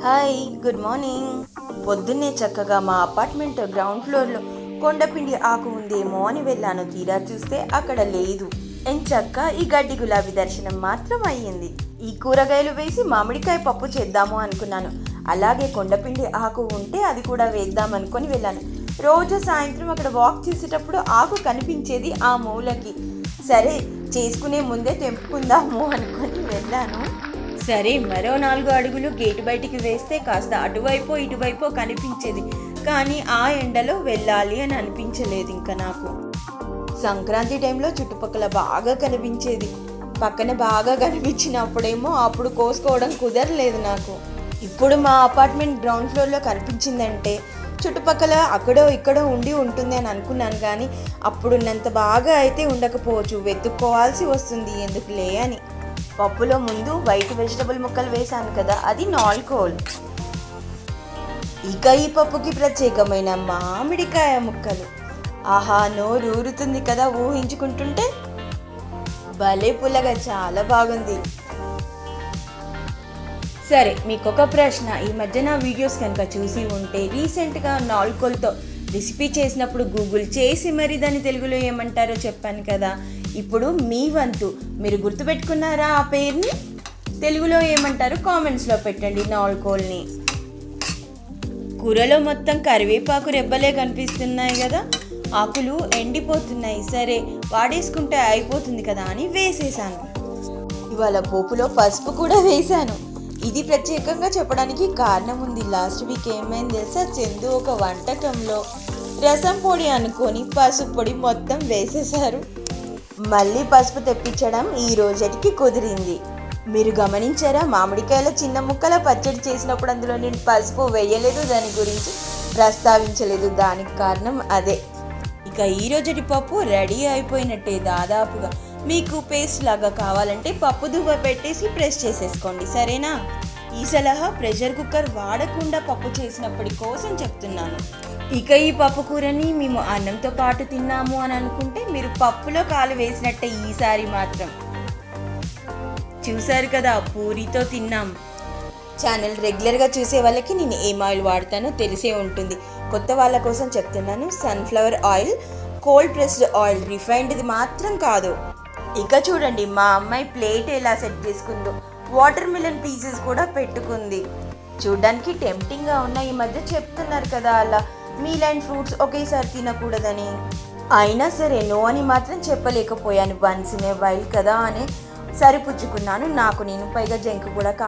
Hi, good morning. పొద్దున్నే చక్కగా మా అపార్ట్మెంట్ గ్రౌండ్ ఫ్లోర్లో కొండపిండి ఆకు ఉందేమో అని వెళ్ళాను. తీరా చూస్తే అక్కడ లేదు. ఎంచక్క ఈ గడ్డి గులాబీ దర్శనం మాత్రం అయ్యింది. ఈ కూరగాయలు వేసి మామిడికాయ పప్పు చేద్దాము అనుకున్నాను. అలాగే కొండపిండి ఆకు ఉంటే అది కూడా వేద్దాం అనుకొని వెళ్ళాను. రోజు సాయంత్రం అక్కడ వాక్ చేసేటప్పుడు ఆకు కనిపించేది ఆ మూలకి. సరే, చేసుకునే ముందే తెంపుకుందాము అనుకొని వెళ్ళాను. సరే, మరో 4 అడుగులు గేటు బయటికి వేస్తే కాస్త అటువైపో ఇటువైపో కనిపించేది. కానీ ఆ ఎండలో వెళ్ళాలి అని అనిపించలేదు ఇంకా నాకు. సంక్రాంతి టైంలో చుట్టుపక్కల బాగా కనిపించేది. పక్కన బాగా కనిపించినప్పుడేమో అప్పుడు కోసుకోవడం కుదరలేదు నాకు. ఇప్పుడు మా అపార్ట్మెంట్ గ్రౌండ్ ఫ్లోర్లో కనిపించిందంటే చుట్టుపక్కల అక్కడో ఇక్కడో ఉంటుంది అని అనుకున్నాను. కానీ అప్పుడున్నంత బాగా అయితే ఉండకపోవచ్చు, వెతుక్కోవాల్సి వస్తుంది ఎందుకులే అని. పప్పులో ముందు వైట్ వెజిటబుల్ ముక్కలు వేసాను కదా, అది నాల్కోల్. ఇక ఈ పప్పుకి ప్రత్యేకమైన మామిడికాయ ముక్కలు. ఆహా, నోరు ఊరుతుంది కదా ఊహించుకుంటుంటే. భలే పుల్లగా చాలా బాగుంది. సరే, మీకొక ప్రశ్న. ఈ మధ్య నా వీడియోస్ కనుక చూసి ఉంటే రీసెంట్గా నాల్కోల్తో రెసిపీ చేసినప్పుడు గూగుల్ చేసి మరి దాన్ని తెలుగులో ఏమంటారో చెప్పాను కదా. ఇప్పుడు మీ వంతు. మీరు గుర్తుపెట్టుకున్నారా ఆ పేరుని? తెలుగులో ఏమంటారు కామెంట్స్లో పెట్టండి. నాల్కోల్ని. కూరలో మొత్తం కరివేపాకు రెబ్బలే కనిపిస్తున్నాయి కదా, ఆకులు ఎండిపోతున్నాయి. సరే, వాడేసుకుంటే అయిపోతుంది కదా అని వేసేసాను. ఇవాళ పోపులో పసుపు కూడా వేశాను. ఇది ప్రత్యేకంగా చెప్పడానికి కారణం ఉంది. లాస్ట్ వీక్ ఏమైంది తెలుసా? చందు ఒక వంటకంలో రసం పొడి అనుకొని పసుపు పొడి మొత్తం వేసేశారు. మళ్ళీ పసుపు తెప్పించడం ఈ రోజుకి కుదిరింది. మీరు గమనించారా? మామిడికాయల చిన్న ముక్కల పచ్చడి చేసినప్పుడు అందులో నేను పసుపు వేయలేదు, దాని గురించి ప్రస్తావించలేదు. దానికి కారణం అదే. ఇక ఈ రోజటి పప్పు రెడీ అయిపోయినట్టే దాదాపుగా. మీకు పేస్ట్ లాగా కావాలంటే పప్పు దువ్వ పెట్టేసి ప్రెస్ చేసేసుకోండి, సరేనా? ఈ సలహా ప్రెషర్ కుక్కర్ వాడకుండా పప్పు చేసినప్పటి కోసం చెప్తున్నాను. ఇక ఈ పప్పు కూరని మేము అన్నంతో పాటు తిన్నాము అని అనుకుంటే మీరు పప్పులో కాలు వేసినట్టే ఈసారి మాత్రం. చూసారు కదా, పూరితో తిన్నాం. ఛానల్ రెగ్యులర్గా చూసే వాళ్ళకి నేను ఏం ఆయిల్ వాడతానో తెలిసే ఉంటుంది. కొత్త వాళ్ళ కోసం చెప్తున్నాను. Sunflower oil, cold pressed oil, రిఫైన్డ్ది మాత్రం కాదు. ఇక చూడండి, మా అమ్మాయి ప్లేట్ ఎలా సెట్ చేసుకుందో. వాటర్ మిలన్ పీసెస్ కూడా పెట్టుకుంది. చూడ్డానికి టెంప్టింగ్గా ఉన్న ఈ మధ్య చెప్తున్నారు కదా అలా మీల్ అండ్ ఫ్రూట్స్ ఒకేసారి తినకూడదని. అయినా సరే నో అని మాత్రం చెప్పలేకపోయాను. వన్స్ ఇన్ ఏ వైల్ కదా అని సరిపుచ్చుకున్నాను. నాకు నేను పైగా జంక్ కూడా